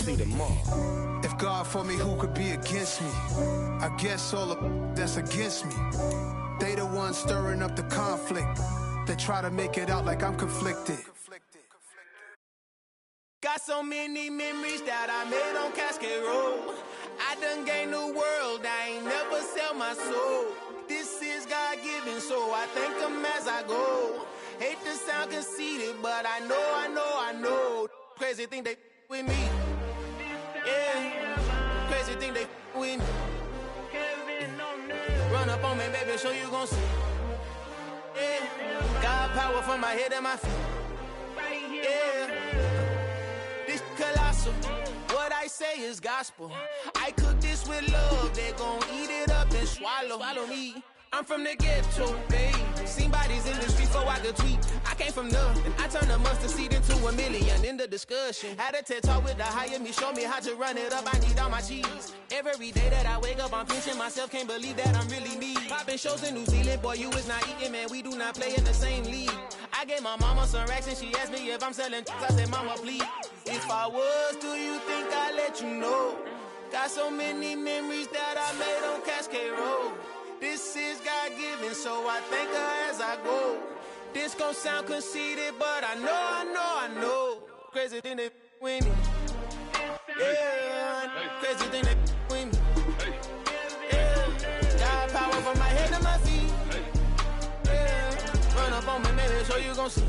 see tomorrow. If God for me, who could be against me? I guess all the that's against me. They the ones stirring up the conflict. They try to make it out like I'm conflicted. Got so many memories that I made on Cascade Road. I done gained the world, I ain't never sell my soul. This is God-given, so I thank him as I go. Hate to sound conceited, but I know. Crazy thing they with me. Yeah, crazy thing they with me. Run up on me, baby, show you gon' see. Yeah, got power from my head and my feet. Yeah, this colossal. What I say is gospel. I cook this with love. They gon' eat it up and swallow me. I'm from the ghetto, babe. Seen bodies in the streets before I could tweet. I came from nothing. I turned a mustard seed into a million. In the discussion, had a TED talk with the higher me. Show me how to run it up. I need all my cheese. Every day that I wake up, I'm pinching myself. Can't believe that I'm really me. Popping shows in New Zealand, boy, you is not eating, man. We do not play in the same league. I gave my mama some racks and she asked me if I'm selling. I said, mama, please. If I was, do you think I'd let you know? Got so many memories that I made on Cascade Road. This is God-given, so I thank her as I go. This gon' sound conceited, but I know. Crazy thing they with me. Yeah, crazy thing they with me. Yeah, got power from my head to my feet. Yeah, run up on me, maybe, so you gon' see.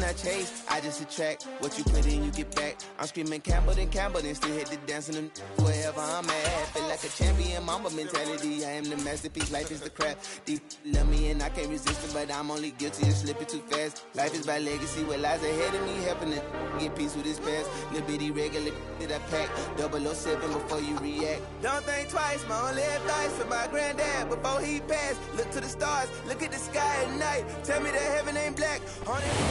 I chase, I just attract what you put in, you get back. I'm screaming Campbell, then still hit the dance and them wherever I'm at. Feel like a champion, mama mentality. I am the masterpiece, life is the crap. Deep love me and I can't resist it, but I'm only guilty of slipping too fast. Life is by legacy, what lies ahead of me, helping to get peace with this past. Little bitty regular that I pack, 007 before you react. Don't think twice, my only advice for my granddad before he passed. Look to the stars, look at the sky at night. Tell me that heaven ain't black.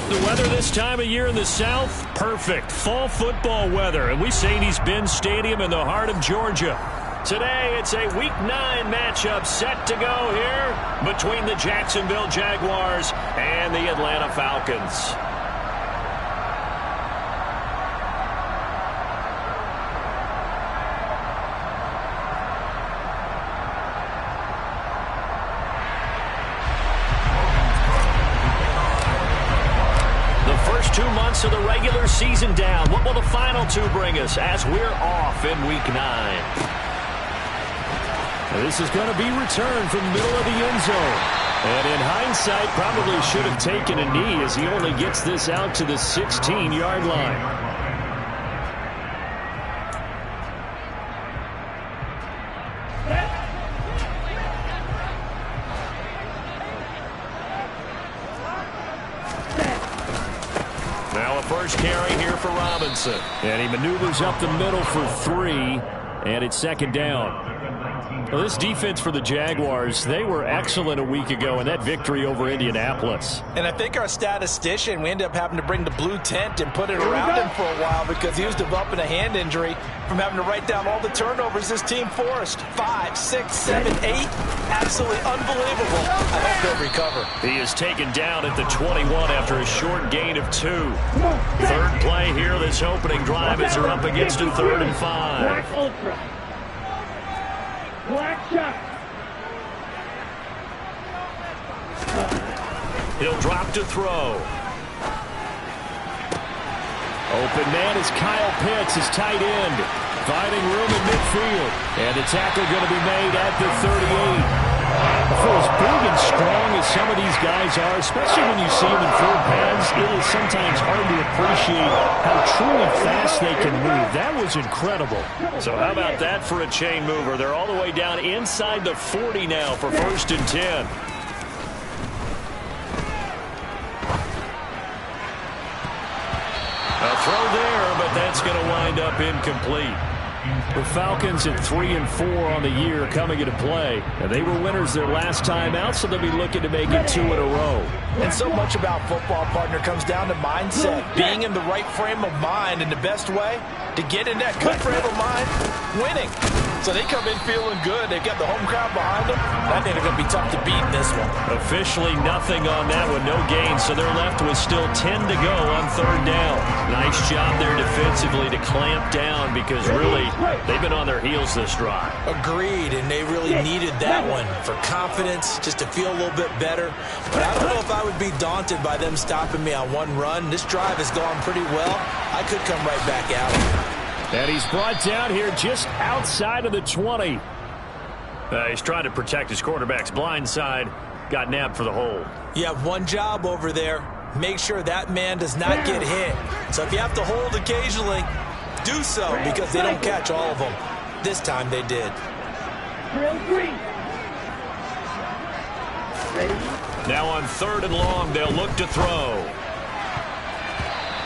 The weather this time of year in the South, perfect. Fall football weather, and we St. Ben's Stadium in the heart of Georgia. Today, it's a Week 9 matchup set to go here between the Jacksonville Jaguars and the Atlanta Falcons. First 2 months of the regular season down. What will the final two bring us as we're off in Week 9? This is going to be returned from the middle of the end zone. And in hindsight, probably should have taken a knee as he only gets this out to the 16-yard line. First carry here for Robinson. And he maneuvers up the middle for 3, and it's second down. Well, this defense for the Jaguars, they were excellent a week ago in that victory over Indianapolis. And I think our statistician, we ended up having to bring the blue tent and put it around him for a while because he was developing a hand injury from having to write down all the turnovers this team forced. 5, 6, 7, 8. Absolutely unbelievable. I hope they'll recover. He is taken down at the 21 after a short gain of 2. Third play here, this opening drive as they're up against a 3rd and 5. Black shot. He'll drop to throw. Open man is Kyle Pitts, his tight end. Finding room in midfield. And the tackle going to be made at the 38. For as big and strong as some of these guys are, especially when you see them in full pads, it is sometimes hard to appreciate how truly fast they can move. That was incredible. So how about that for a chain mover? They're all the way down inside the 40 now for 1st and 10. A throw there, but that's going to wind up incomplete. The Falcons at 3-4 on the year coming into play. And they were winners their last time out, so they'll be looking to make it 2 in a row. And so much about football, partner, comes down to mindset. Being in the right frame of mind, and the best way to get in that good frame of mind, winning. So they come in feeling good. They've got the home crowd behind them. I think they're going to be tough to beat in this one. Officially nothing on that one, no gain. So they're left with still 10 to go on third down. Nice job there defensively to clamp down because really they've been on their heels this drive. Agreed, and they really needed that one for confidence, just to feel a little bit better. But I don't know if I would be daunted by them stopping me on one run. This drive has gone pretty well. I could come right back out. And he's brought down here just outside of the 20. He's trying to protect his quarterback's blind side. Got nabbed for the hold. You have one job over there. Make sure that man does not get hit. So if you have to hold occasionally, do so because they don't catch all of them. This time they did. Now on third and long, they'll look to throw.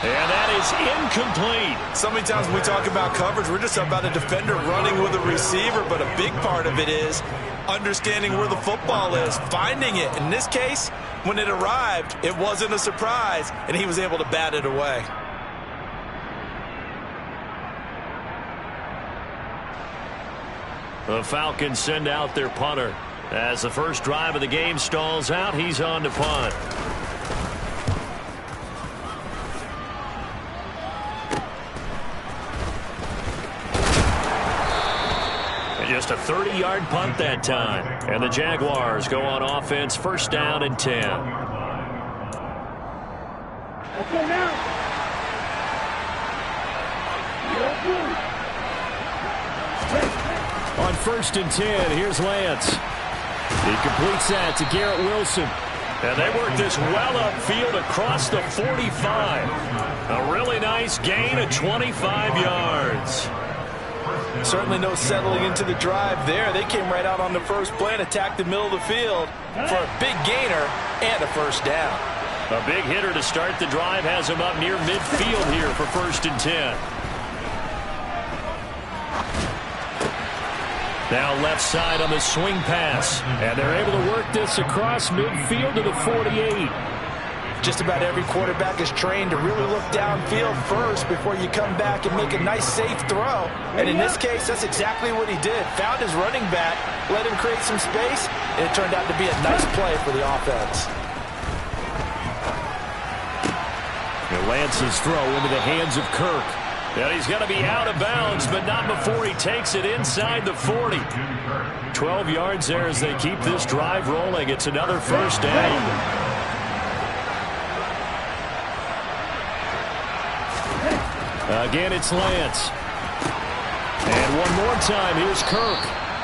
And that is incomplete. So many times when we talk about coverage, we're just about a defender running with a receiver, but a big part of it is understanding where the football is, finding it. In this case, when it arrived, it wasn't a surprise, and he was able to bat it away. The Falcons send out their punter. As the first drive of the game stalls out, he's on to punt. Just a 30-yard punt that time. And the Jaguars go on offense, first down and 10. On first and 10, here's Lance. He completes that to Garrett Wilson. And they work this well upfield across the 45. A really nice gain of 25 yards. Certainly no settling into the drive there. They came right out on the first play and attacked the middle of the field for a big gainer and a first down. A big hitter to start the drive has him up near midfield here for first and 10. Now left side on the swing pass. And they're able to work this across midfield to the 48. Just about every quarterback is trained to really look downfield first before you come back and make a nice, safe throw. And in this case, that's exactly what he did. Found his running back, let him create some space, and it turned out to be a nice play for the offense. And Lance's throw into the hands of Kirk. And he's going to be out of bounds, but not before he takes it inside the 40. 12 yards there as they keep this drive rolling. It's another first down. Again, it's Lance. And one more time, here's Kirk.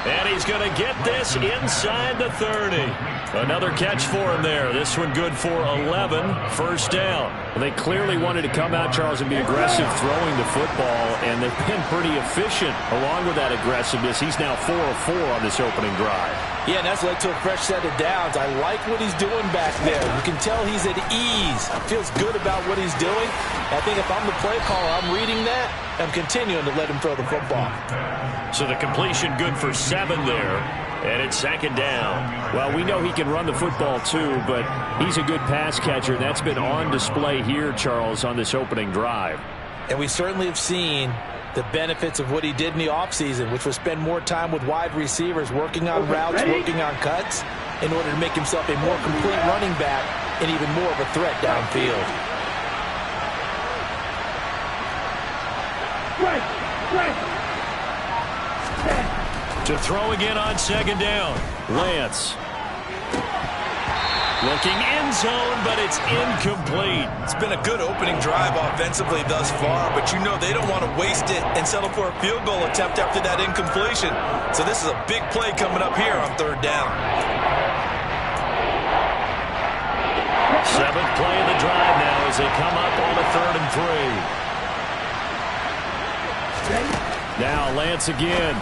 And he's going to get this inside the 30. Another catch for him there. This one good for 11. First down. They clearly wanted to come out, Charles, and be aggressive throwing the football, and they've been pretty efficient along with that aggressiveness. He's now 4 of 4 on this opening drive. Yeah, and that's led to a fresh set of downs. I like what he's doing back there. You can tell he's at ease. Feels good about what he's doing. I think if I'm the play caller, I'm reading that. I'm continuing to let him throw the football. So the completion good for 7 there. And it's second down. Well, we know he can run the football too, but he's a good pass catcher. That's been on display here, Charles, on this opening drive. And we certainly have seen the benefits of what he did in the offseason, which was spend more time with wide receivers, working on routes, working on cuts, in order to make himself a more complete running back and even more of a threat downfield. To throw again on second down. Lance. Looking end zone, but it's incomplete. It's been a good opening drive offensively thus far, but you know they don't want to waste it and settle for a field goal attempt after that incompletion. So this is a big play coming up here on third down. 7th play of the drive now as they come up on a 3rd and 3. Now Lance again.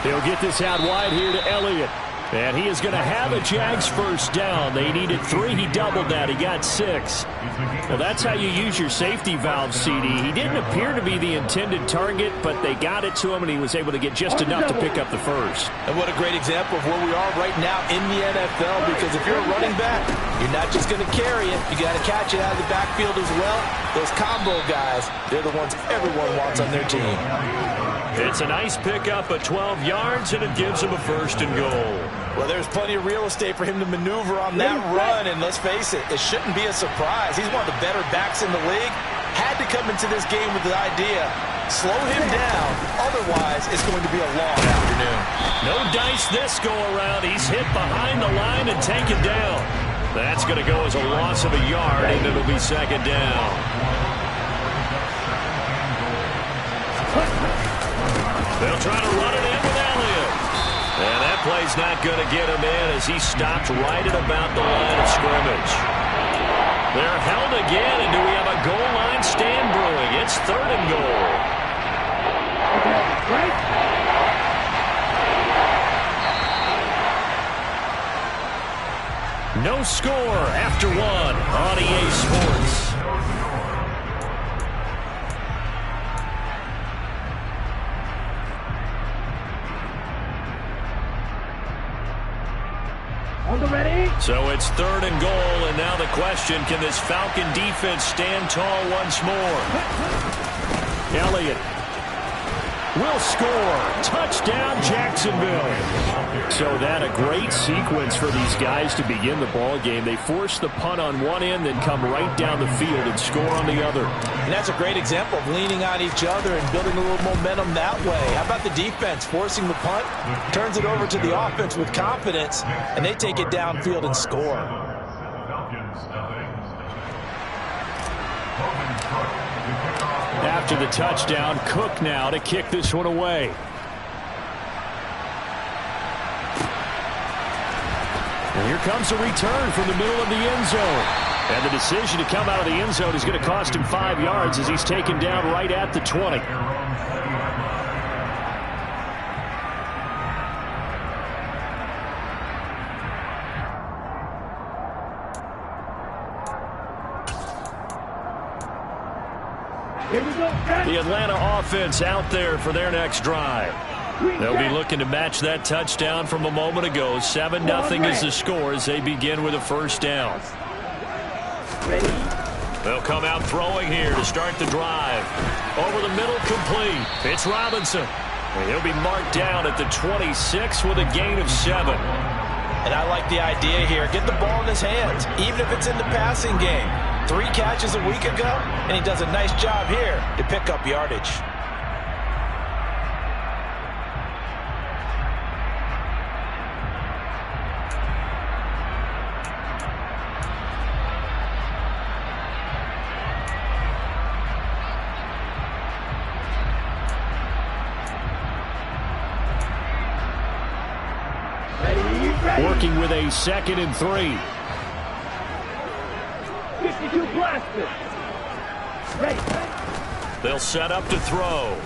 He'll get this out wide here to Elliott. And he is going to have a Jags first down. They needed 3. He doubled that. He got 6. Well, that's how you use your safety valve, CD. He didn't appear to be the intended target, but they got it to him, and he was able to get just enough to pick up the first. And what a great example of where we are right now in the NFL, because if you're a running back, you're not just going to carry it. You got to catch it out of the backfield as well. Those combo guys, they're the ones everyone wants on their team. It's a nice pickup of 12 yards, and it gives him a 1st and goal. Well, there's plenty of real estate for him to maneuver on that run, and let's face it, it shouldn't be a surprise. He's one of the better backs in the league. Had to come into this game with the idea, slow him down, otherwise it's going to be a long afternoon. No dice this go-around. He's hit behind the line and taken down. That's going to go as a loss of a yard, and it'll be 2nd down. They'll try to run it in with Elliott. And that play's not going to get him in as he stopped right at about the line of scrimmage. They're held again, and do we have a goal line stand brewing? It's 3rd and goal. No score after 1 on EA Sports. So it's 3rd and goal, and now the question, can this Falcon defense stand tall once more? Elliott will score. Touchdown, Jacksonville. So that a great sequence for these guys to begin the ball game. They force the punt on one end, then come right down the field and score on the other. And that's a great example of leaning on each other and building a little momentum that way. How about the defense forcing the punt, turns it over to the offense with confidence, and they take it downfield and score. After the touchdown, Cook now to kick this one away. And here comes a return from the middle of the end zone. And the decision to come out of the end zone is going to cost him 5 yards as he's taken down right at the 20. The Atlanta offense out there for their next drive. They'll be looking to match that touchdown from a moment ago. 7-0 is the score as they begin with a 1st down. They'll come out throwing here to start the drive. Over the middle, complete. It's Robinson. And he'll be marked down at the 26 with a gain of 7. And I like the idea here. Get the ball in his hands, even if it's in the passing game. 3 catches a week ago, and he does a nice job here to pick up yardage. Working with a 2nd and 3. 52 blaster. Ready. They'll set up to throw.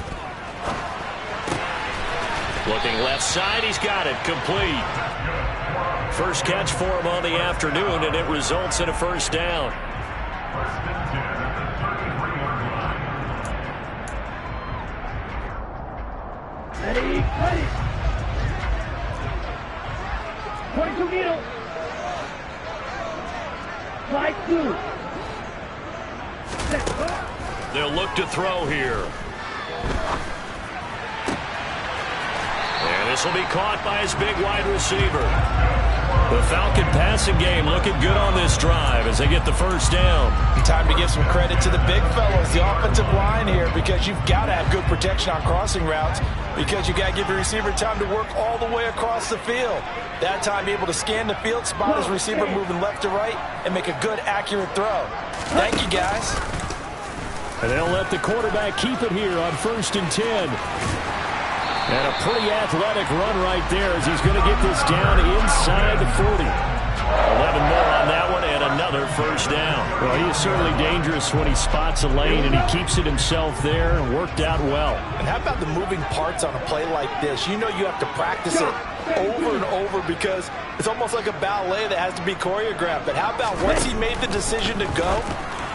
Looking left side, he's got it, complete. First catch for him on the afternoon, and it results in a 1st down. Ready, ready. 22 needle. Slide 2. They'll look to throw here. And this will be caught by his big wide receiver. The Falcon passing game looking good on this drive as they get the 1st down. Time to give some credit to the big fellows, the offensive line here, because you've got to have good protection on crossing routes, because you got to give your receiver time to work all the way across the field. That time able to scan the field, spot his receiver moving left to right, and make a good, accurate throw. Thank you, guys. And they'll let the quarterback keep it here on 1st and 10. And a pretty athletic run right there as he's going to get this down inside the 40. 11 more on that one, and another another first down. Well, he is certainly dangerous when he spots a lane, and he keeps it himself there and worked out well. And how about the moving parts on a play like this? You know you have to practice it over and over because it's almost like a ballet that has to be choreographed. But how about once he made the decision to go,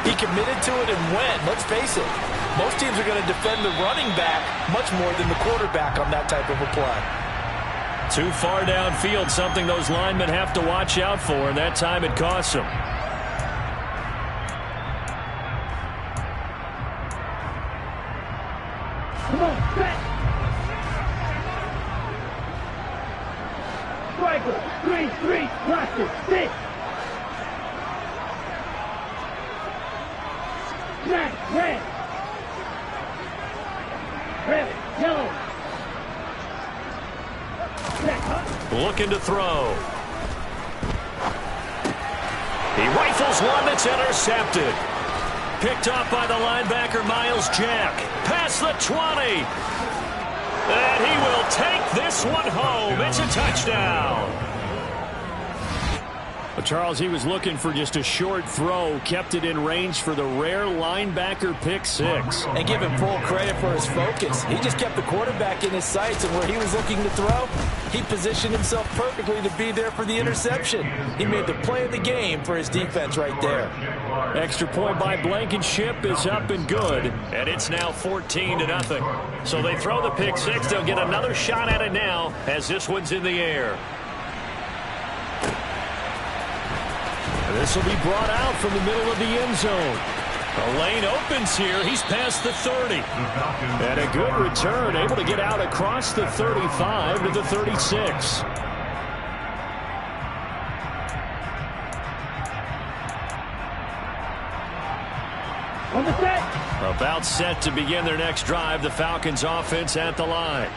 he committed to it and went. Let's face it, most teams are going to defend the running back much more than the quarterback on that type of a play. Too far downfield, something those linemen have to watch out for, and that time it costs them. Come on, set. Striker, 3-3, practice, 6. Snack, red. Red, yellow. Looking to throw. He rifles one that's intercepted. Picked off by the linebacker, Miles Jack. Past the 20. And he will take this one home. It's a touchdown. Well, Charles, he was looking for just a short throw, kept it in range for the rare linebacker pick six. And give him full credit for his focus. He just kept the quarterback in his sights, and where he was looking to throw, he positioned himself perfectly to be there for the interception. He made the play of the game for his defense right there. Extra point by Blankenship is up and good. And it's now 14-0. So they throw the pick six. They'll get another shot at it now as this one's in the air. This will be brought out from the middle of the end zone. The lane opens here. He's past the 30. And a good return, able to get out across the 35 to the 36. On the set. About set to begin their next drive. The Falcons offense at the line.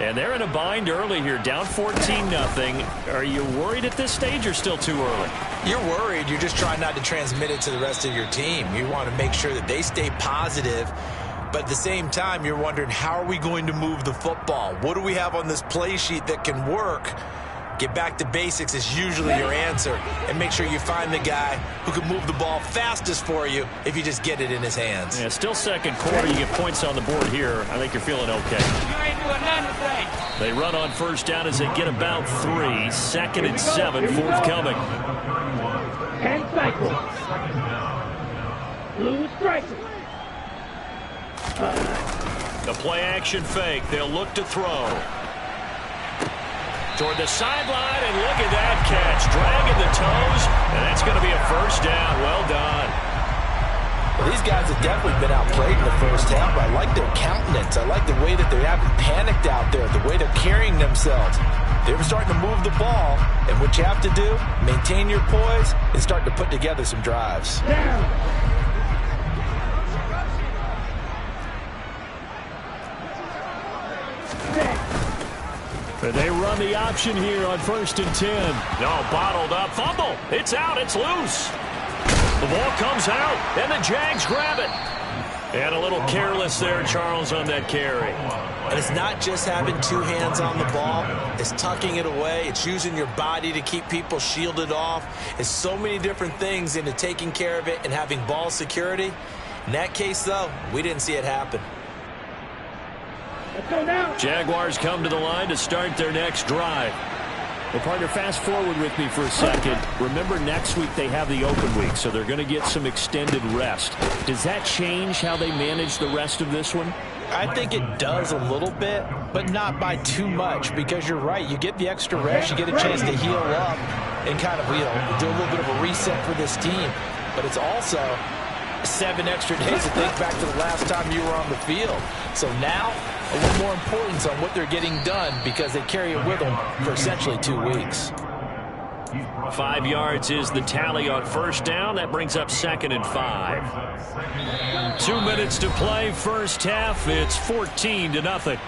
And they're in a bind early here, down 14-0. Are you worried at this stage or still too early? You're worried. You're just trying not to transmit it to the rest of your team. You want to make sure that they stay positive. But at the same time, you're wondering, how are we going to move the football? What do we have on this play sheet that can work? Get back to basics is usually your answer. And make sure you find the guy who can move the ball fastest for you if you just get it in his hands. Yeah, still second quarter. You get points on the board here. I think you're feeling okay. You ain't doing nothing today. They run on first down as they get about 3. 2nd and 7, forthcoming. And cycle. Blue striker. The play action fake. They'll look to throw. Toward the sideline, and look at that catch. Dragging the toes, and that's going to be a first down. Well done. Well, these guys have definitely been outplayed in the first half. I like their countenance. I like the way that they haven't panicked out there, the way they're carrying themselves. They were starting to move the ball, and what you have to do, maintain your poise and start to put together some drives. Down. They run the option here on 1st and 10. No, bottled up. Fumble. It's out. It's loose. The ball comes out, and the Jags grab it. And a little careless there, Charles, on that carry. And it's not just having two hands on the ball. It's tucking it away. It's using your body to keep people shielded off. It's so many different things into taking care of it and having ball security. In that case, though, we didn't see it happen. Let's go now. Jaguars come to the line to start their next drive. Well, partner, fast forward with me for a second. Remember, next week they have the open week, so they're going to get some extended rest. Does that change how they manage the rest of this one? I think it does a little bit, but not by too much, because you're right. You get the extra rest. You get a chance to heal up and kind of, do a little bit of a reset for this team. But it's also 7 extra days to think back to the last time you were on the field. So now, a little more importance on what they're getting done because they carry it with them for essentially 2 weeks. 5 yards is the tally on first down. That brings up 2nd and 5. 2 minutes to play first half. It's 14-0.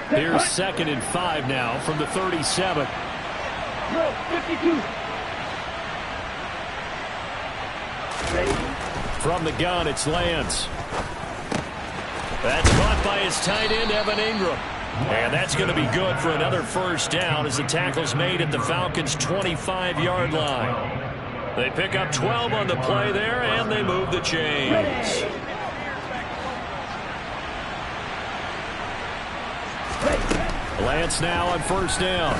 Here's 2nd and 5 now from the 37. 52. From the gun, it's Lance. That's caught by his tight end, Evan Ingram. And that's going to be good for another first down as the tackle's made at the Falcons' 25-yard line. They pick up 12 on the play there, and they move the chains. Lance now on first down.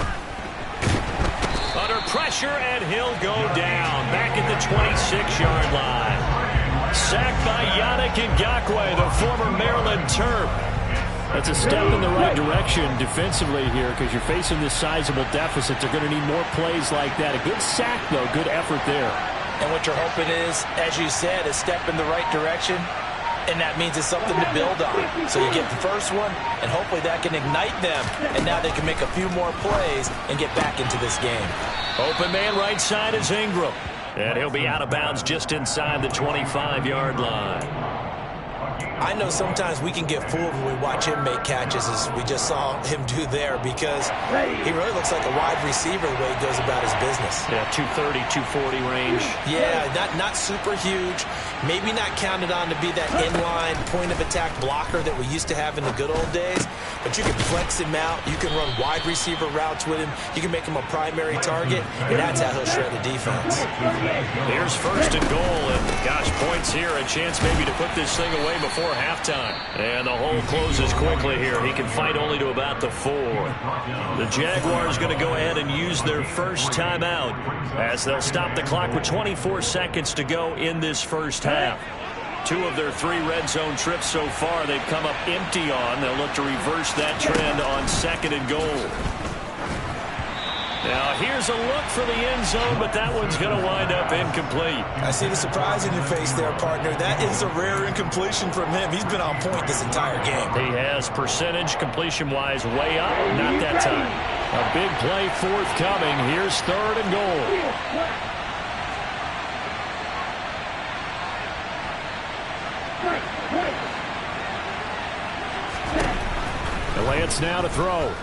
Under pressure, and he'll go down. Back at the 26-yard line. Sacked by Yannick Ngakoue, the former Maryland Terp. That's a step in the right direction defensively here because you're facing this sizable deficit. They're going to need more plays like that. A good sack, though. Good effort there. And what you're hoping is, as you said, a step in the right direction. And that means it's something to build on. So you get the first one, and hopefully that can ignite them. And now they can make a few more plays and get back into this game. Open man right side is Ingram. And he'll be out of bounds just inside the 25-yard line. I know sometimes we can get fooled when we watch him make catches, as we just saw him do there, because he really looks like a wide receiver the way he goes about his business. Yeah, 230, 240 range. Yeah, not super huge. Maybe not counted on to be that inline point-of-attack blocker that we used to have in the good old days, but you can flex him out. You can run wide receiver routes with him. You can make him a primary target, and that's how he'll shred the defense. Here's first and goal, and gosh, points here. A chance maybe to put this thing away before halftime. And the hole closes quickly here. He can fight only to about the 4. The Jaguars going to go ahead and use their first timeout as they'll stop the clock with 24 seconds to go in this first half. 2 of their 3 red zone trips so far they've come up empty on. They'll look to reverse that trend on second and goal. Now, here's a look for the end zone, but that one's going to wind up incomplete. I see the surprise in your face there, partner. That is a rare incompletion from him. He's been on point this entire game. He has percentage completion-wise way up. Not that time. A big play forthcoming. Here's third and goal. The Lance now to throw.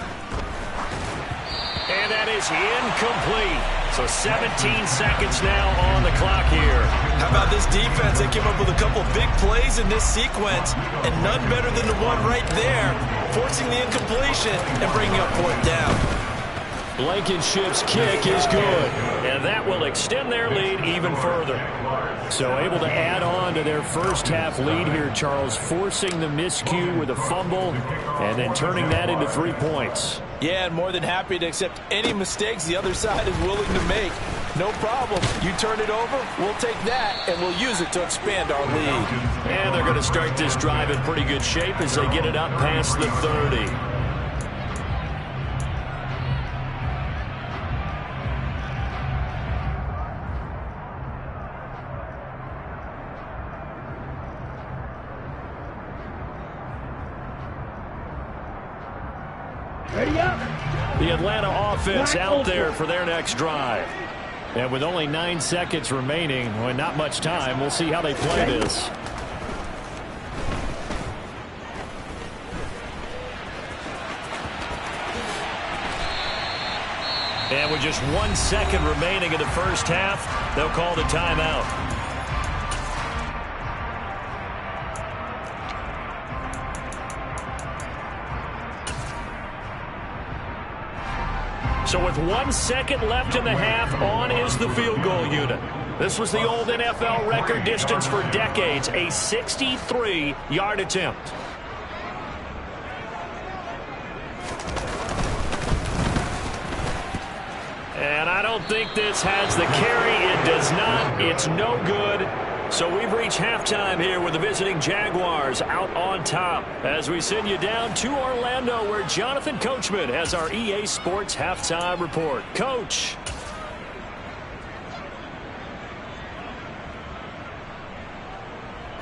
And that is incomplete. So 17 seconds now on the clock here. How about this defense? They came up with a couple big plays in this sequence, and none better than the one right there, forcing the incompletion and bringing up 4th down. Blankenship's kick is good, and that will extend their lead even further. So able to add on to their first half lead here, Charles, forcing the miscue with a fumble and then turning that into 3 points. Yeah, and more than happy to accept any mistakes the other side is willing to make. No problem. You turn it over, we'll take that, and we'll use it to expand our lead. And they're going to start this drive in pretty good shape as they get it up past the 30. Ready up. The Atlanta offense out there for their next drive. And with only 9 seconds remaining, well, not much time, we'll see how they play this. And with just 1 second remaining in the first half, they'll call the timeout. So with 1 second left in the half, on is the field goal unit. This was the old NFL record distance for decades, a 63-yard attempt. And I don't think this has the carry. It does not. It's no good. So we've reached halftime here with the visiting Jaguars out on top as we send you down to Orlando where Jonathan Coachman has our EA Sports halftime report. Coach.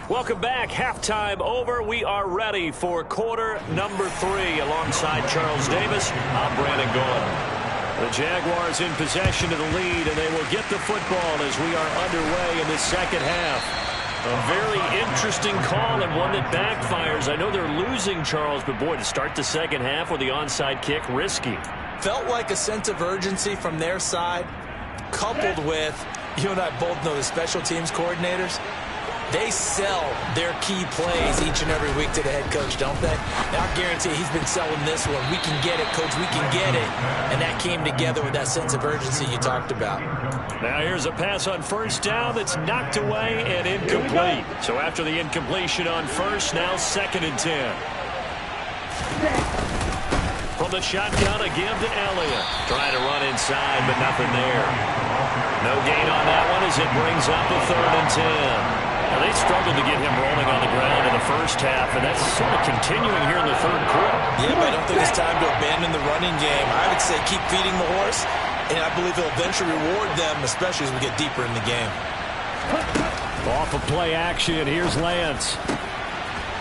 Welcome back. Halftime over. We are ready for quarter number 3 alongside Charles Davis. I'm Brandon Gordon. The Jaguars in possession of the lead, and they will get the football as we are underway in the second half. A very interesting call and one that backfires. I know they're losing, Charles, but boy, to start the second half with the onside kick, risky. Felt like a sense of urgency from their side, coupled with, you and I both know the special teams coordinators. They sell their key plays each and every week to the head coach, don't they? Now, I guarantee he's been selling this one. We can get it, coach. We can get it. And that came together with that sense of urgency you talked about. Now here's a pass on first down that's knocked away and incomplete. So after the incompletion on first, now 2nd and 10. From the shotgun, a give to Elliott. Trying to run inside, but nothing there. No gain on that one as it brings up a 3rd and 10. Now, they struggled to get him rolling on the ground in the first half, and that's sort of continuing here in the 3rd quarter. Yeah, but I don't think it's time to abandon the running game. I would say keep feeding the horse, and I believe he'll eventually reward them, especially as we get deeper in the game. Off of play action, here's Lance.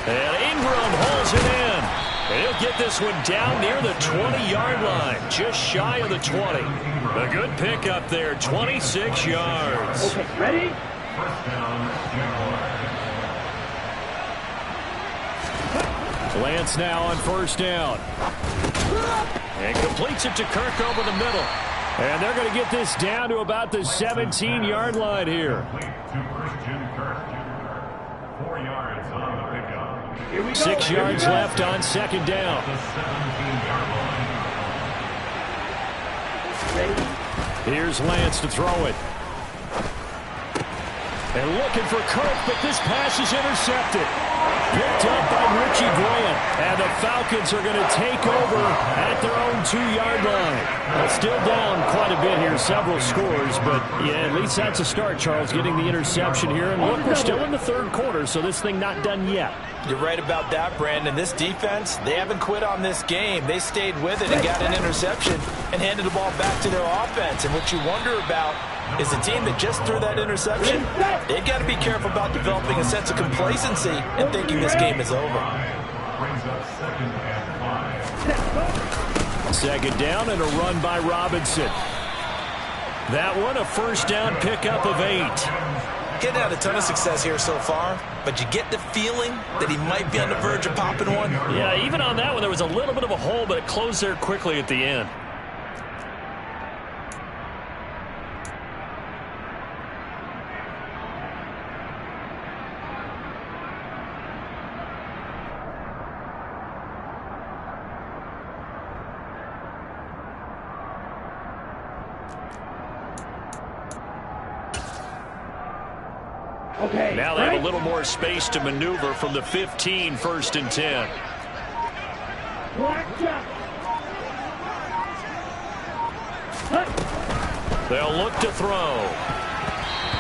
And Ingram holds it in. And he'll get this one down near the 20-yard line, just shy of the 20. A good pickup there, 26 yards. Okay, ready? Lance now on first down. And completes it to Kirk over the middle. And they're going to get this down to about the 17-yard line here. 6 yards left on 2nd down. Here's Lance to throw it. And looking for Kirk, but this pass is intercepted. Picked up by Richie Grant. And the Falcons are going to take over at their own 2-yard line. Well, still down quite a bit here, several scores, but yeah, at least that's a start, Charles, getting the interception here. And look, we're still in the 3rd quarter, so this thing not done yet. You're right about that, Brandon. This defense, they haven't quit on this game. They stayed with it and got an interception and handed the ball back to their offense. And what you wonder about is the team that just threw that interception, they've got to be careful about developing a sense of complacency and thinking this game is over. 2nd down and a run by Robinson. That one, a first down pickup of 8. Getting had a ton of success here so far, but you get the feeling that he might be on the verge of popping one. Yeah, even on that one, there was a little bit of a hole, but it closed there quickly at the end. Okay, now they have a little more space to maneuver from the 15, 1st and 10. They'll look to throw.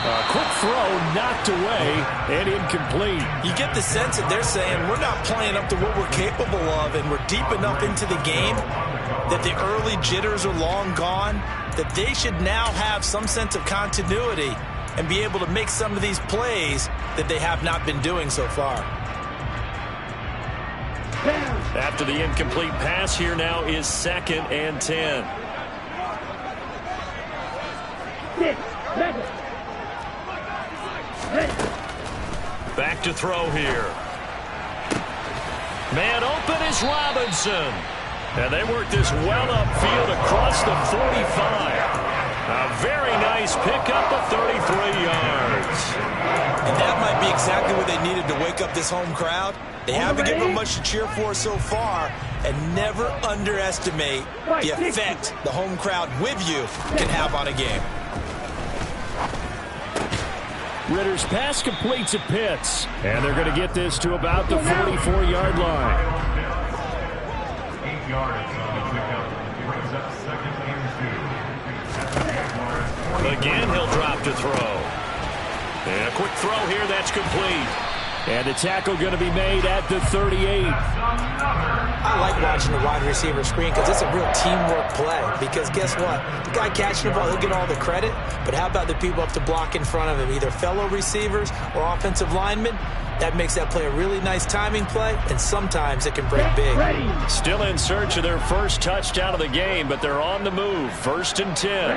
A quick throw knocked away and incomplete. You get the sense that they're saying we're not playing up to what we're capable of, and we're deep enough into the game that the early jitters are long gone, that they should now have some sense of continuity and be able to make some of these plays that they have not been doing so far. After the incomplete pass, here now is 2nd and 10. Back to throw here. Man open is Robinson. And they work this well upfield across the 45. A very nice pickup of 33 yards. And that might be exactly what they needed to wake up this home crowd. They haven't given them much to cheer for so far, and never underestimate the effect the home crowd with you can have on a game. Ritter's pass completes at Pitts, and they're going to get this to about the 44-yard line. 8 yards on the pickup. Brings up 2nd and 2. Again, he'll drop to throw. And a quick throw here, that's complete. And the tackle going to be made at the 38. I like watching the wide receiver screen because it's a real teamwork play. Because guess what? The guy catching the ball, he'll get all the credit. But how about the people up to block in front of him, either fellow receivers or offensive linemen? That makes that play a really nice timing play, and sometimes it can break big. Still in search of their first touchdown of the game, but they're on the move. 1st and 10.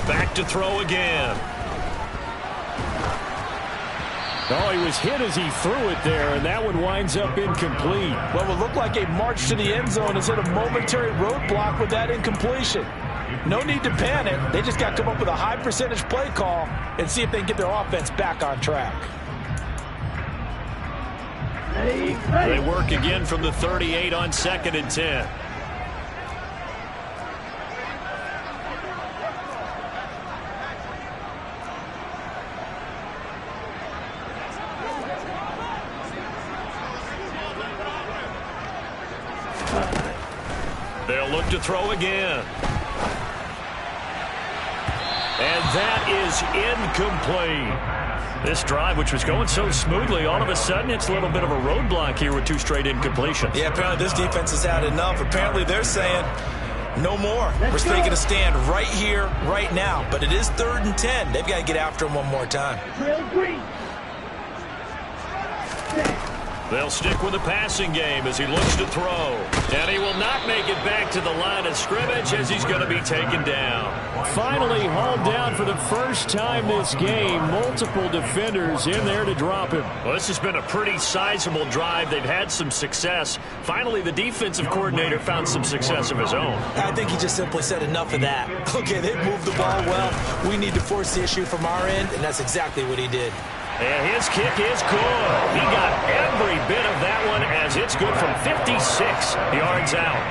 Back to throw again. Oh, he was hit as he threw it there, and that one winds up incomplete. Well, it looked like a march to the end zone has hit a momentary roadblock with that incompletion. No need to panic. They just got to come up with a high percentage play call and see if they can get their offense back on track. They work again from the 38 on 2nd and 10. They'll look to throw again. And that is incomplete. This drive, which was going so smoothly, all of a sudden it's a little bit of a roadblock here with 2 straight incompletions. Yeah, apparently this defense has had enough. Apparently they're saying, no more. We're taking a stand right here, right now. But it is 3rd and 10. They've got to get after him one more time. They'll stick with the passing game as he looks to throw. And he will not make it back to the line of scrimmage as he's going to be taken down. Finally hauled down for the first time this game. Multiple defenders in there to drop him. Well, this has been a pretty sizable drive. They've had some success. Finally, the defensive coordinator found some success of his own. I think he just simply said enough of that. Okay, they've moved the ball well. We need to force the issue from our end, and that's exactly what he did. And his kick is good. He got every bit of that one as it's good from 56 yards out.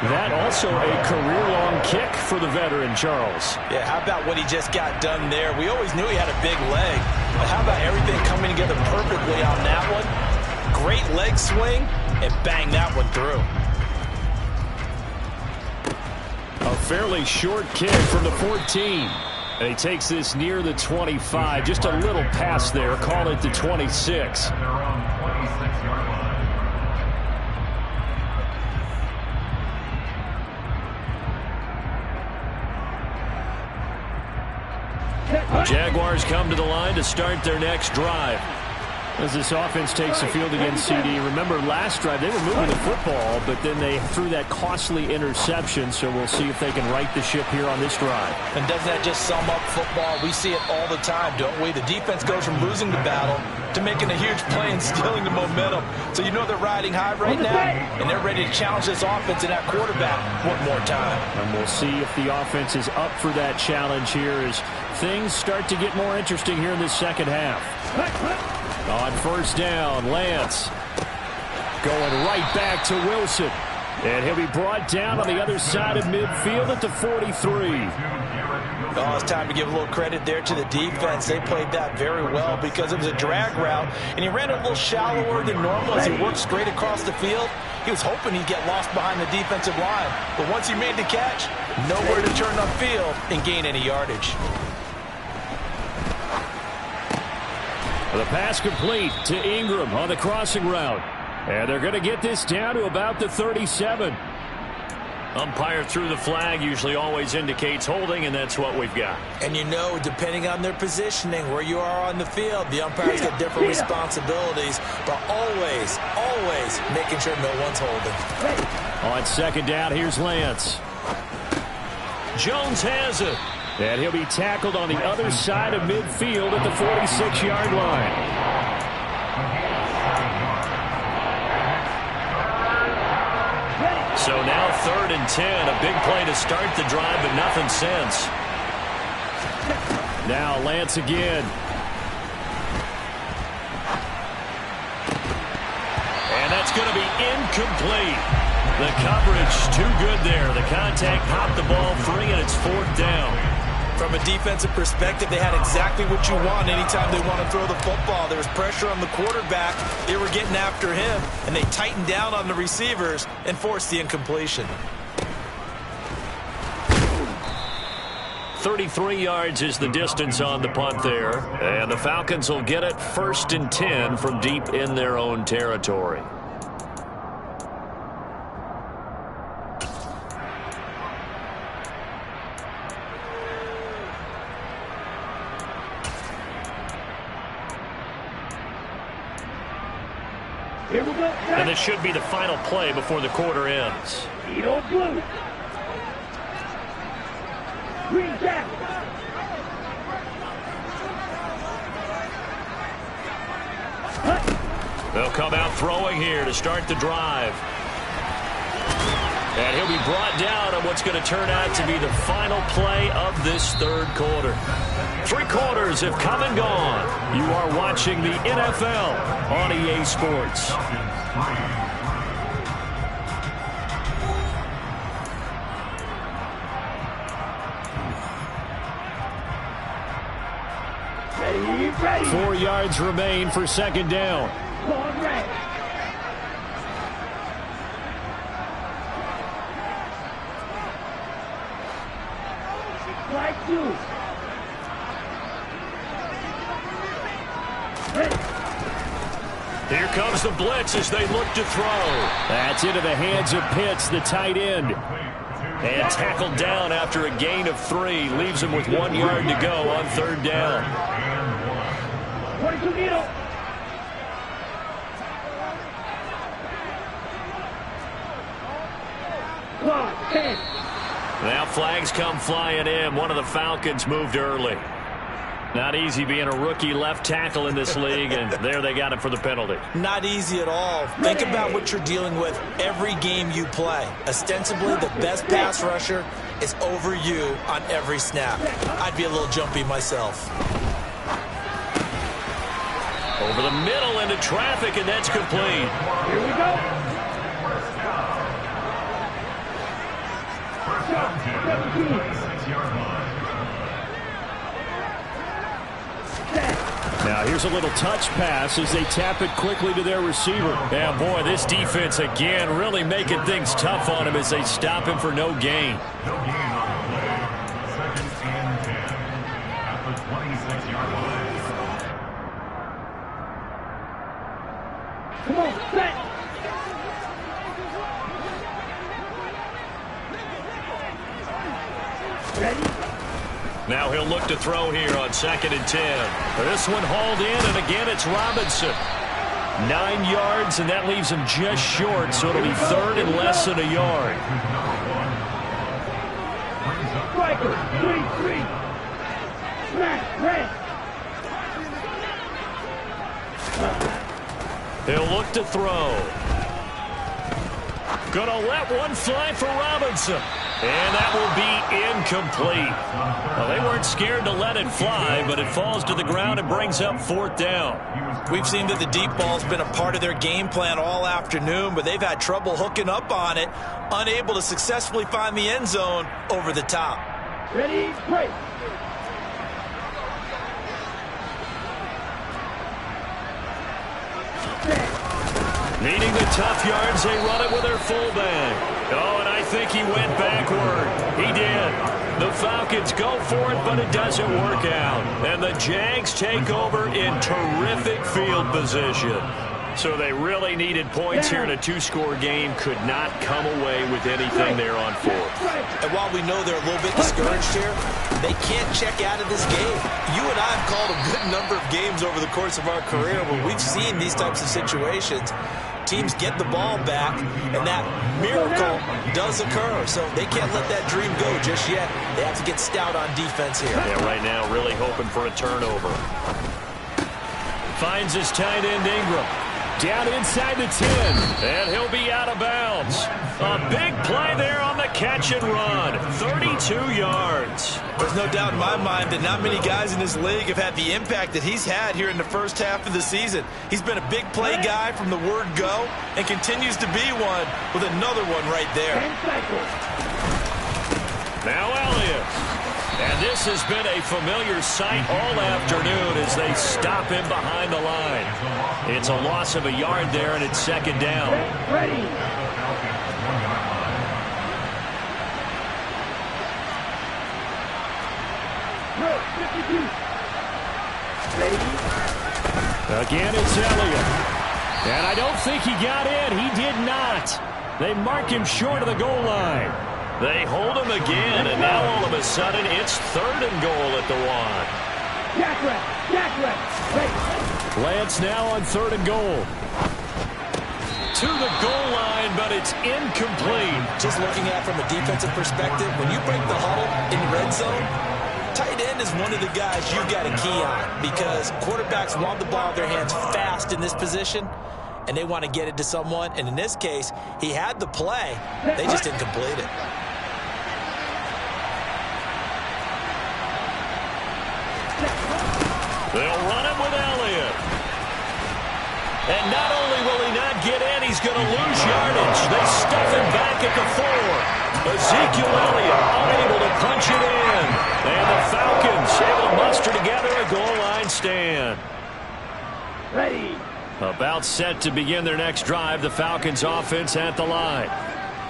That also a career-long kick for the veteran, Charles. Yeah, how about what he just got done there? We always knew he had a big leg. But how about everything coming together perfectly on that one? Great leg swing, and bang that one through. A fairly short kick from the 14. And he takes this near the 25. Just a little pass there. Call it the 26. Their own 26-yard line. Jaguars come to the line to start their next drive. As this offense takes the field against CD, remember last drive they were moving the football, but then they threw that costly interception, so we'll see if they can right the ship here on this drive. And doesn't that just sum up football? We see it all the time, don't we? The defense goes from losing the battle to making a huge play and stealing the momentum. So you know they're riding high right now, and they're ready to challenge this offense and that quarterback one more time. And we'll see if the offense is up for that challenge here as things start to get more interesting here in this second half. On first down, Lance going right back to Wilson. And he'll be brought down on the other side of midfield at the 43. Oh, it's time to give a little credit there to the defense. They played that very well because it was a drag route, and he ran it a little shallower than normal as he worked straight across the field. He was hoping he'd get lost behind the defensive line, but once he made the catch, nowhere to turn upfield and gain any yardage. The pass complete to Ingram on the crossing route. And they're going to get this down to about the 37. Umpire threw the flag, usually always indicates holding, and that's what we've got. And you know, depending on their positioning, where you are on the field, the umpires get different responsibilities, but always, always making sure no one's holding. On second down, here's Lance. Jones has it. And he'll be tackled on the other side of midfield at the 46-yard line. So now 3rd and 10. A big play to start the drive, but nothing since. Now Lance again. And that's going to be incomplete. The coverage too good there. The contact popped the ball free, and it's 4th down. From a defensive perspective, they had exactly what you want anytime they want to throw the football. There was pressure on the quarterback. They were getting after him, and they tightened down on the receivers and forced the incompletion. 33 yards is the distance on the punt there. And the Falcons will get it 1st and 10 from deep in their own territory. And this should be the final play before the quarter ends. Blue. Green Jack. They'll come out throwing here to start the drive. And he'll be brought down on what's going to turn out to be the final play of this third quarter. 3 quarters have come and gone. You are watching the NFL on EA Sports. Ready. 4 yards remain for second down. Going red. Flag 2. Ready. Here comes the blitz as they look to throw. That's into the hands of Pitts, the tight end. And tackled down after a gain of 3. Leaves him with 1 yard to go on third down. 22 needle. Clock 10. Now flags come flying in. One of the Falcons moved early. Not easy being a rookie left tackle in this league, and there they got him for the penalty. Not easy at all. Think about what you're dealing with every game you play. Ostensibly, the best pass rusher is over you on every snap. I'd be a little jumpy myself. Over the middle into traffic, and that's complete. Here we go. 26-yard line. Now here's a little touch pass as they tap it quickly to their receiver. Yeah, boy, this defense again really making things tough on him as they stop him for no gain. No gain on the play. 2nd and 10 at the 26-yard line. Come on, set. Ready. Now he'll look to throw here on 2nd and 10. This one hauled in, and again it's Robinson. 9 yards, and that leaves him just short, so it'll be third and less than a yard. Striker, 3-3. Smash, red. He'll look to throw. Gonna let one fly for Robinson. And that will be incomplete. Well, they weren't scared to let it fly, but it falls to the ground and brings up 4th down. We've seen that the deep ball's been a part of their game plan all afternoon, but they've had trouble hooking up on it, unable to successfully find the end zone over the top. Ready, break. Needing the tough yards, they run it with their fullback. Oh, and I think he went backward. He did. The Falcons go for it, but it doesn't work out. And the Jags take over in terrific field position. So they really needed points here in a 2-score game. Could not come away with anything there on 4th. And while we know they're a little bit discouraged here, they can't check out of this game. You and I have called a good number of games over the course of our career where we've seen these types of situations. Teams get the ball back, and that miracle does occur. So they can't let that dream go just yet. They have to get stout on defense here. Yeah, right now really hoping for a turnover. Finds his tight end Ingram. Down inside the 10. And he'll be out of bounds. A big play there on the catch and run. 32 yards. There's no doubt in my mind that not many guys in this league have had the impact that he's had here in the first half of the season. He's been a big play guy from the word go and continues to be one with another one right there. Now Elliott. And this has been a familiar sight all afternoon as they stop him behind the line. It's a loss of a yard there, and it's 2nd down. Ready. Again, it's Elliott. And I don't think he got in. He did not. They mark him short of the goal line. They hold him again, and now all of a sudden it's 3rd and goal at the 1. Lance now on 3rd and goal. To the goal line, but it's incomplete. Just looking at it from a defensive perspective, when you break the huddle in red zone, tight end is one of the guys you've got a key on because quarterbacks want the ball in their hands fast in this position. and they want to get it to someone. And in this case, he had the play. They just didn't complete it. They'll run him with Elliott. And not only will he not get in, he's going to lose yardage. They stuff him back at the 4. Ezekiel Elliott unable to punch it in. And the Falcons able to muster together a goal line stand. Ready. About set to begin their next drive, the Falcons offense at the line.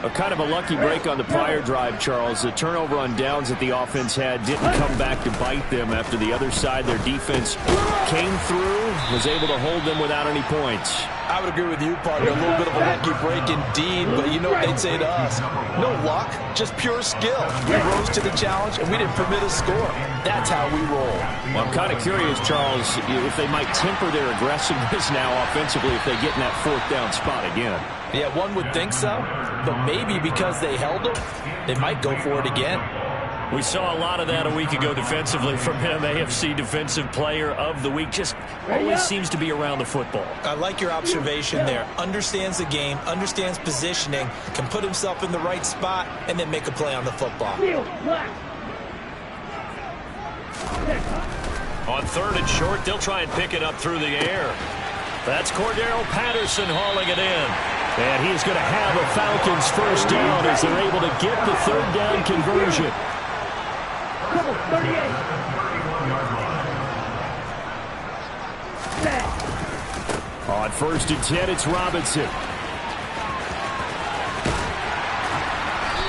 A kind of a lucky break on the prior drive, Charles. The turnover on downs that the offense had didn't come back to bite them after the other side. Their defense came through, was able to hold them without any points. I would agree with you, partner. A little bit of a lucky break indeed, but you know what they'd say to us? No luck, just pure skill. We rose to the challenge, and we didn't permit a score. That's how we roll. Well, I'm kind of curious, Charles, if they might temper their aggressiveness now offensively if they get in that 4th down spot again. Yeah, one would think so, but maybe because they held them, they might go for it again. We saw a lot of that a week ago defensively from him. AFC Defensive Player of the Week. Just always seems to be around the football. I like your observation there. Understands the game, understands positioning, can put himself in the right spot, and then make a play on the football. On 3rd and short, they'll try and pick it up through the air. That's Cordero Patterson hauling it in. And he's going to have a Falcons first down as they're able to get the 3rd down conversion. 38. On 1st and 10, it's Robinson.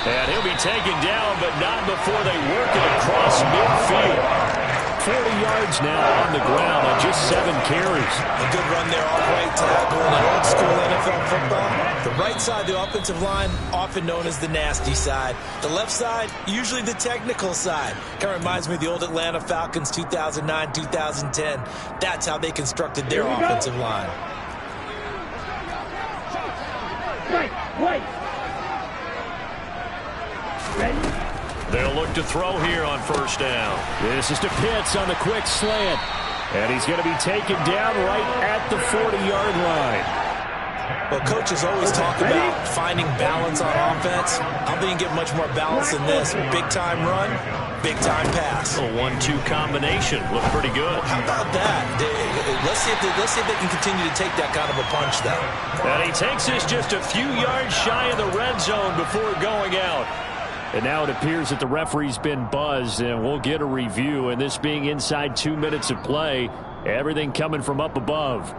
And he'll be taken down, but not before they work it across midfield. 40 yards now on the ground on just 7 carries. A good run there, off right tackle in an old school NFL football. The right side, the offensive line, often known as the nasty side. The left side, usually the technical side. Kind of reminds me of the old Atlanta Falcons 2009, 2010. That's how they constructed their offensive line. Wait. Ready. They'll look to throw here on 1st down. This is to Pitts on the quick slant. And he's going to be taken down right at the 40-yard line. Well, coaches always talk about finding balance on offense. I don't think you can get much more balance than this. Big-time run, big-time pass. A 1-2 combination. Looked pretty good. How about that? Let's see if they can continue to take that kind of a punch, though. And he takes this just a few yards shy of the red zone before going out. And now it appears that the referee's been buzzed, and we'll get a review. And this being inside 2 minutes of play, everything coming from up above.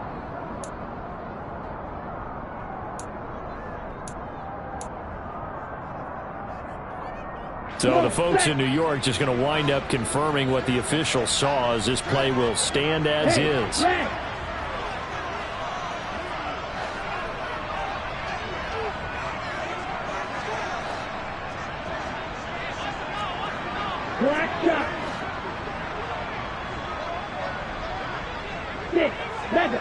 So the folks in New York just going to wind up confirming what the official saw, as this play will stand as is. Black shot. 6, 7.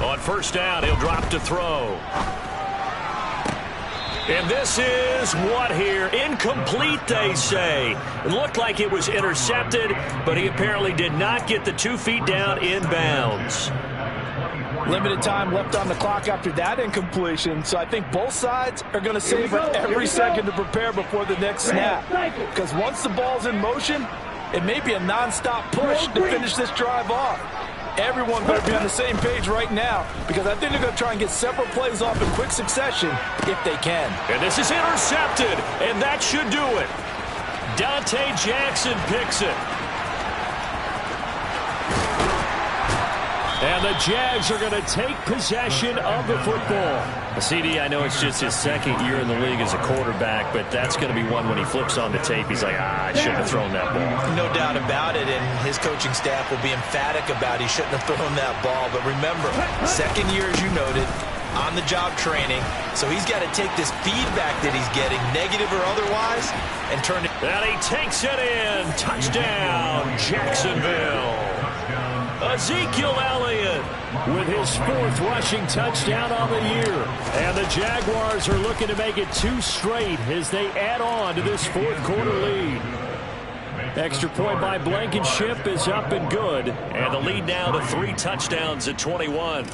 On 1st down, he'll drop to throw. And this is what here? Incomplete, they say. It looked like it was intercepted, but he apparently did not get the 2 feet down in bounds. Limited time left on the clock after that incompletion, so I think both sides are going to savor every second to prepare before the next snap. Because once the ball's in motion, it may be a non-stop push to finish this drive off. Everyone better be on the same page right now, because I think they're going to try and get several plays off in quick succession if they can. And this is intercepted, and that should do it. Dante Jackson picks it. And the Jags are going to take possession of the football. CD, I know it's just his 2nd year in the league as a quarterback, but that's going to be one when he flips on the tape. He's like, I shouldn't have thrown that ball. No doubt about it, and his coaching staff will be emphatic about he shouldn't have thrown that ball. But remember, 2nd year, as you noted, on-the-job training, so he's got to take this feedback that he's getting, negative or otherwise, and turn it. And he takes it in. Touchdown, Jacksonville. Ezekiel Elliott with his 4th rushing touchdown on the year. And the Jaguars are looking to make it 2 straight as they add on to this 4th quarter lead. Extra point by Blankenship is up and good. And the lead now to 3 touchdowns at 21.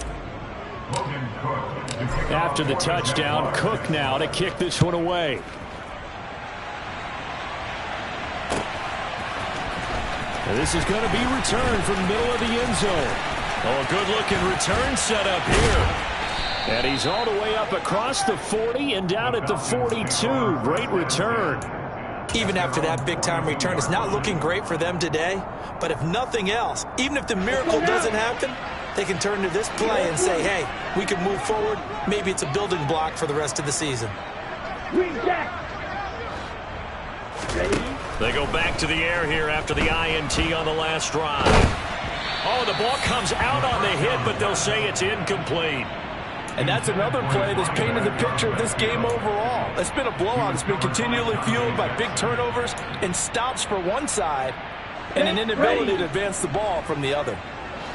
After the touchdown, Cook now to kick this one away. This is going to be returned from the middle of the end zone. Oh, a good-looking return set up here. And he's all the way up across the 40 and down at the 42. Great return. Even after that big-time return, it's not looking great for them today. But if nothing else, even if the miracle doesn't happen, they can turn to this play and say, hey, we can move forward. Maybe it's a building block for the rest of the season. Green Jack. Ready? They go back to the air here after the INT on the last drive. Oh, the ball comes out on the hit, but they'll say it's incomplete. And that's another play that's painted the picture of this game overall. It's been a blowout. It's been continually fueled by big turnovers and stops for one side and an inability to advance the ball from the other.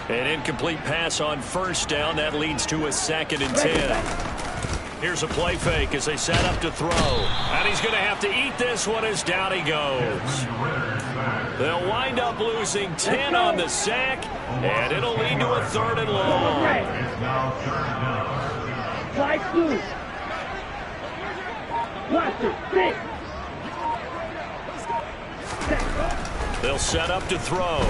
An incomplete pass on first down. That leads to a 2nd and 10. Here's a play fake as they set up to throw. And he's going to have to eat this one as down he goes. They'll wind up losing 10 on the sack, and it'll lead to a 3rd and long. Fly blue. Blaster, six. They'll set up to throw.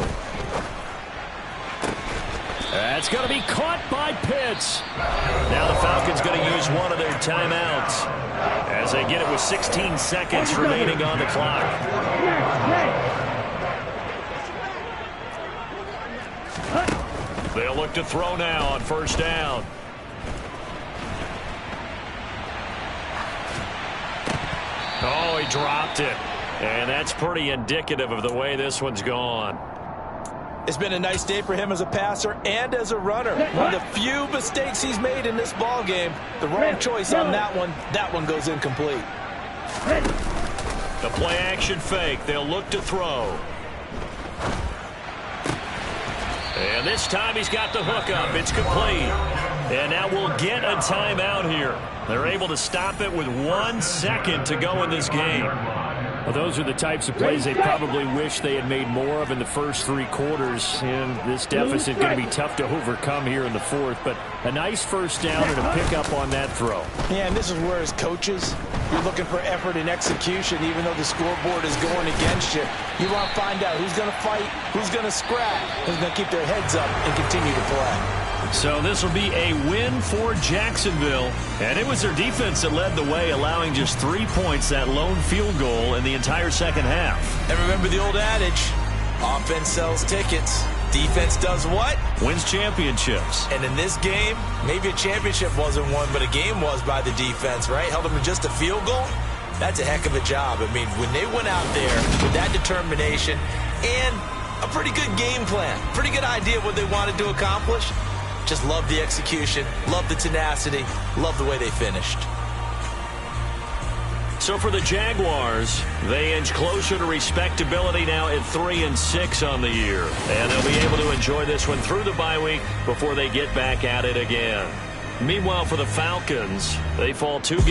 That's going to be caught by Pitts. Now the Falcons going to use one of their timeouts as they get it with 16 seconds remaining on the clock. They'll look to throw now on first down. Oh, he dropped it. And that's pretty indicative of the way this one's gone. It's been a nice day for him as a passer and as a runner. One of the few mistakes he's made in this ball game. The wrong choice on that one. That one goes incomplete. The play action fake. They'll look to throw. And this time he's got the hook up. It's complete. And now we'll get a timeout here. They're able to stop it with 1 second to go in this game. Well, those are the types of plays they probably wish they had made more of in the first 3 quarters. And this deficit going to be tough to overcome here in the 4th. But a nice first down and a pickup on that throw. Yeah, and this is where as coaches, you're looking for effort and execution even though the scoreboard is going against you. You want to find out who's going to fight, who's going to scrap, who's going to keep their heads up and continue to play. So this will be a win for Jacksonville. And it was their defense that led the way, allowing just 3 points, that lone field goal in the entire second half. And remember the old adage, offense sells tickets. Defense does what? Wins championships. And in this game, maybe a championship wasn't won, but a game was by the defense, right? Held them to just a field goal. That's a heck of a job. I mean, when they went out there with that determination and a pretty good game plan, pretty good idea of what they wanted to accomplish, just love the execution, love the tenacity, love the way they finished. So for the Jaguars, they inch closer to respectability now at 3-6 on the year. And they'll be able to enjoy this one through the bye week before they get back at it again. Meanwhile, for the Falcons, they fall 2 games.